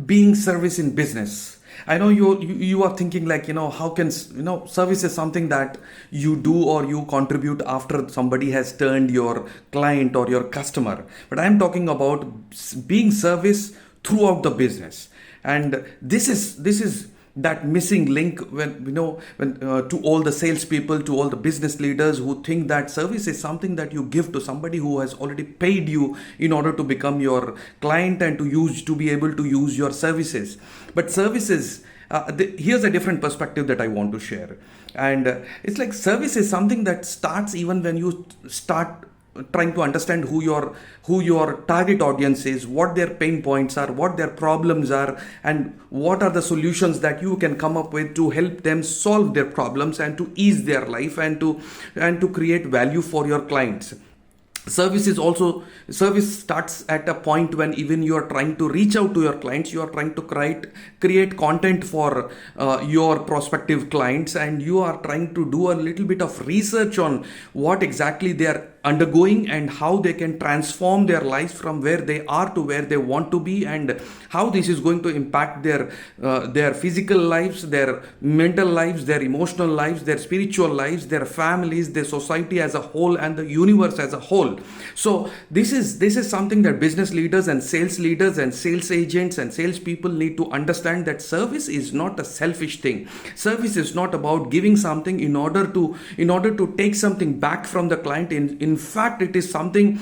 being service in business. I know you are thinking like, how can, service is something that you do or you contribute after somebody has turned your client or your customer. But I'm talking about being service throughout the business. And this is that missing link when to all the salespeople, to all the business leaders who think that service is something that you give to somebody who has already paid you in order to become your client and to be able to use your services. But services, here's a different perspective that I want to share. And it's like service is something that starts even when you start trying to understand who your target audience is, what their pain points are, what their problems are, and what are the solutions that you can come up with to help them solve their problems and to ease their life and to create value for your clients. Service starts at a point when even you are trying to reach out to your clients, you are trying to create content for your prospective clients, and you are trying to do a little bit of research on what exactly they are undergoing and how they can transform their lives from where they are to where they want to be, and how this is going to impact their physical lives, their mental lives, their emotional lives, their spiritual lives, their families, their society as a whole, and the universe as a whole. So this is something that business leaders and sales agents and salespeople need to understand, that service is not a selfish thing. Service is not about giving something in order to take something back from the client. In fact, it is something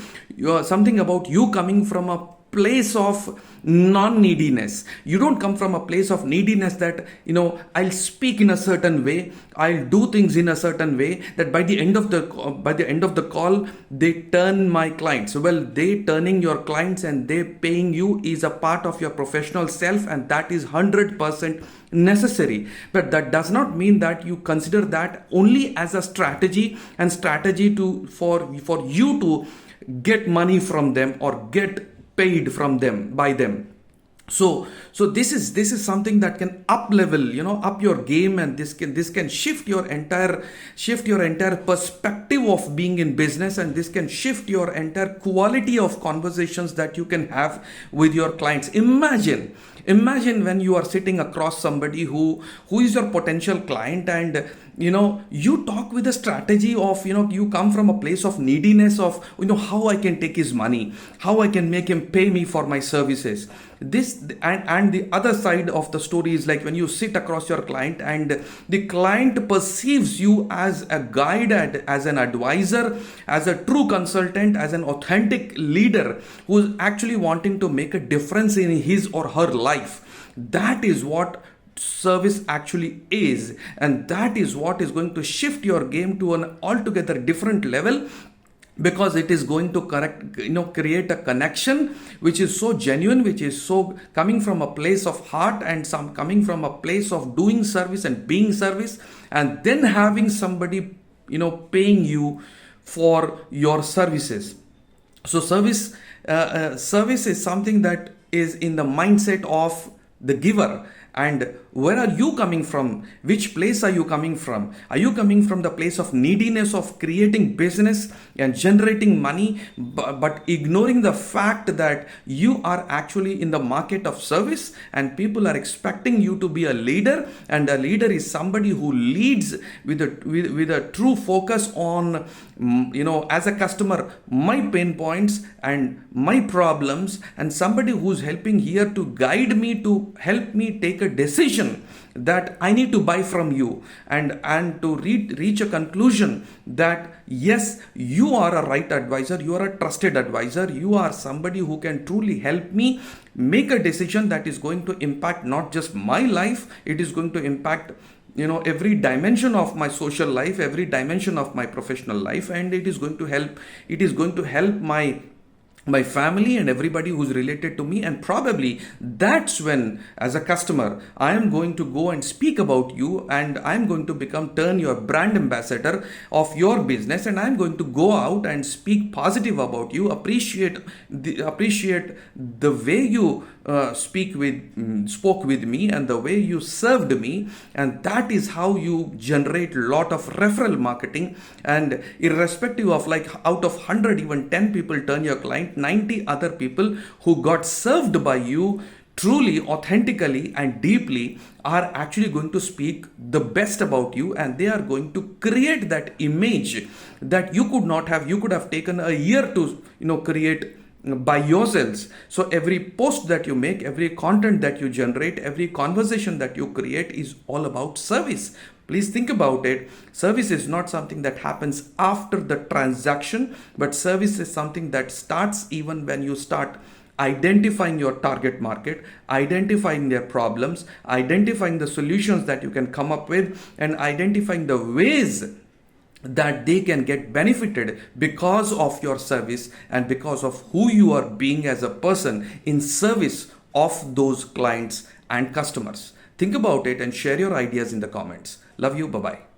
about you coming from a place of non-neediness. You don't come from a place of neediness that, I'll speak in a certain way, I'll do things in a certain way, that by the end of the call, they turn my clients. Well, they turning your clients and they paying you is a part of your professional self, and that is 100% necessary. But that does not mean that you consider that only as a strategy for you to get money from them or get paid from them by them. So this is something that can up your game, and this can shift your entire perspective of being in business, and this can shift your entire quality of conversations that you can have with your clients. Imagine when you are sitting across somebody who is your potential client, and you talk with a strategy of, you come from a place of neediness of, how I can take his money, how I can make him pay me for my services. This and the other side of the story is like when you sit across your client and the client perceives you as a guide, as an advisor, as a true consultant, as an authentic leader who is actually wanting to make a difference in his or her life. That is what service actually is, and that is what is going to shift your game to an altogether different level, because it is going to create a connection which is so genuine, which is so coming from a place of heart, and some coming from a place of doing service and being service, and then having somebody paying you for your services. So service is something that is in the mindset of the giver. And where are you coming from? Which place are you coming from? Are you coming from the place of neediness of creating business and generating money, but ignoring the fact that you are actually in the market of service and people are expecting you to be a leader, and a leader is somebody who leads with a true focus on, as a customer, my pain points and my problems, and somebody who's helping here to guide me, to help me take a decision that I need to buy from you, and to reach a conclusion that yes, you are a right advisor, you are a trusted advisor, you are somebody who can truly help me make a decision that is going to impact not just my life, it is going to impact every dimension of my social life, every dimension of my professional life, and it is going to help my family and everybody who's related to me. And probably that's when, as a customer, I am going to go and speak about you, and I'm going to turn your brand ambassador of your business, and I'm going to go out and speak positive about you, appreciate the way you spoke with me and the way you served me. And that is how you generate lot of referral marketing. And irrespective of, like, out of 100, even 10 people turn your client, 90 other people who got served by you truly, authentically, and deeply are actually going to speak the best about you, and they are going to create that image that you could have taken a year to create by yourselves. So every post that you make, every content that you generate, every conversation that you create is all about service. Please think about it. Service is not something that happens after the transaction, but service is something that starts even when you start identifying your target market, identifying their problems, identifying the solutions that you can come up with, and identifying the ways that they can get benefited because of your service and because of who you are being as a person in service of those clients and customers. Think about it and share your ideas in the comments. Love you. Bye bye.